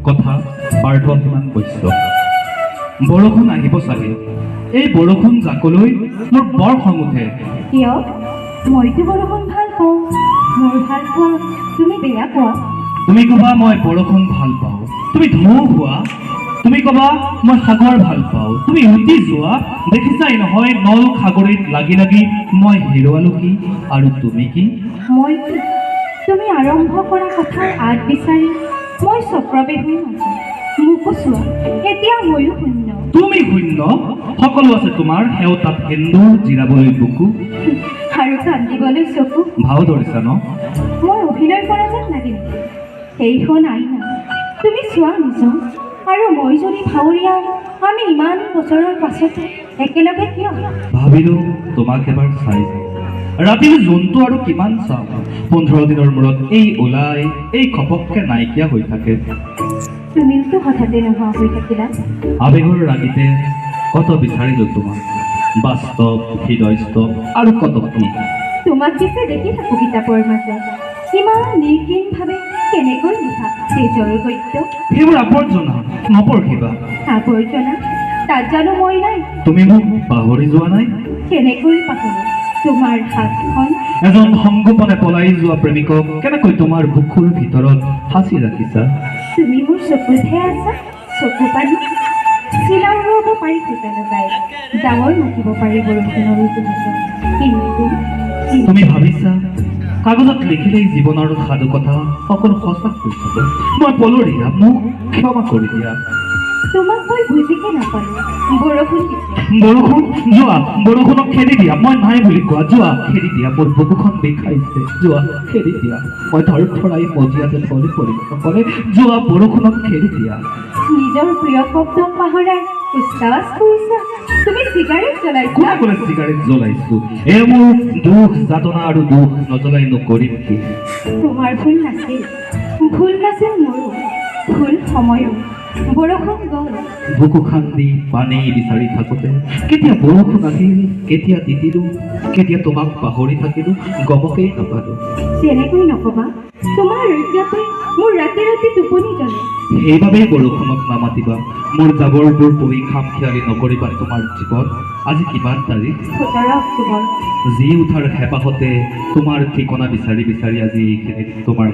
কথা পাৰ্থ কিমান বৈশ্য বৰষুণ আহিব চাগে এই বৰষুণ জাকলৈ মোৰ বৰ খং উঠে কিয় মইতো বৰষুণ ভাল পাওঁ মোৰ ভাল পোৱা তুমি বেয়া পোৱা তুমি ক'বা মই বৰষুণ ভাল পাওঁ তুমি ঢৌ হোৱা তুমি ক'বা মই সাগৰ ভাল পাওঁ তুমি উটি যোৱা দেখিছাই নহয় নল সাগৰিত লাগি লাগি মই হেৰুৱালো কি আৰু তুমি কি মই তুমি আৰম্ভ কৰা কথাৰ আগ বিচাৰি মই চক্ৰবেহুৱে নাযাওঁ মোকো চোৱা এতিয়া ময়ো শূন্য তুমি শূন্য সকলো আছে তোমাৰ সেউতাত সেন্দুৰ জিৰাবলৈ বুকু আৰু কান্দিবলৈ চকু ভাও ধৰিছা ন মই অভিনয় কৰা যেন লাগিল সেইখন আইনা তুমি চোৱা নিজৰ আৰু মই যদি ভাৱৰীয়া আমি ইমান বছৰৰ পাছত একেলগে কিয় ভাবিলো তোমাক এবাৰ চাই যাওঁ ৰাতিৰ জোনটো আৰু কিমান চাওঁ 15 দিনৰ মূৰত এই ওলাই এই খপককে নাইকিয়া হৈ থাকে তুমিওতো হঠাতে নোহোৱা হৈ থাকিলা আবেগৰ ৰাগিতে কত বিচাৰিলো তোমাক বাস্তৱ হৃদয়স্তৱ আৰু কত কি তোমাক পিছে দেখি থাকোঁ কিতাপৰ মাজত কিমান নিৰ্ঘিণভাৱে কেনেকৈ লিখা তেজৰ গদ্য সেইবোৰ আৱৰ্জনা নপঢ়িবা আৱৰ্জনা তাত জানো মই নাই তুমি মোক পাহৰি যোৱা নাই কেনেকৈ পাহৰো তোমাৰ হাতখন এজন সংগোপনে পলাই যোৱা প্ৰেমিকক কেনেকৈ তোমাৰ বুকুৰ ভিতৰত সাঁচি ৰাখিছা তুমি মোৰ চকুতহে আছা চকু পানী চিলা উৰুৱাব পাৰি সূতা লগাই ডাঙৰ মাতিব পাৰি বৰষুণৰ জোনাকত কিন্তু তুমি ভাবিছা কাগজত লিখিলেই জীৱনৰ সাধু কথা সকলো সঁচা হৈ যাব মই পলৰীয়া মোক ক্ষমা কৰি দিয়া তোমাক মই বুজিকে নাপালো বৰষুণ দিছে বৰষুণ যোৱা বৰষুণক খেদি দিয়া মই নাই বুলি কোৱা যোৱা খেদি দিয়া মোৰ বুকুখন বিষাইছে যোৱা খেদি দিয়া মই ধৰফৰাই মজিয়াতে পৰি পৰিব নকৰে যোৱা বৰষুণক খেদি দিয়া নিজৰ প্ৰিয় শব্দক পাহৰাই উচ্চাস কৰিছা তুমি চিগাৰেট জ্বলাইছা কোনে ক'লে চিগাৰেট জ্বলাইছো এ মোৰ দুখ যাতনা আৰু দুখ নজ্বলাই নকৰিম কি তোমাৰ ভুল নাছিল মোৰো ভুল সময়ো বৰষুণ গ'ল বুকু খান্দি পানী বিচাৰি থাকোঁতে কেতিয়া বৰষুণ আহিল কেতিয়া তিতিলো কেতিয়া তোমাক পাহৰি থাকিলো গমকেই নাপালো তেনেকৈ নকবা তোমাৰ ৰক্ষাতে মোৰ ৰাতি ৰাতি টোপনি জ্বলে সেইবাবেই বৰষুণক নামাতিবা মোৰ জাবৰবোৰ পৰি খাম খেয়ালি নকৰিবা তোমাৰ জীৱন আজি কিমান তাৰিখ 17 অক্টোবৰ জি উঠাৰ হেঁপাহতে তোমাৰ ঠিকনা বিচাৰি বিচাৰি আজি এইখিনিত তোমাৰ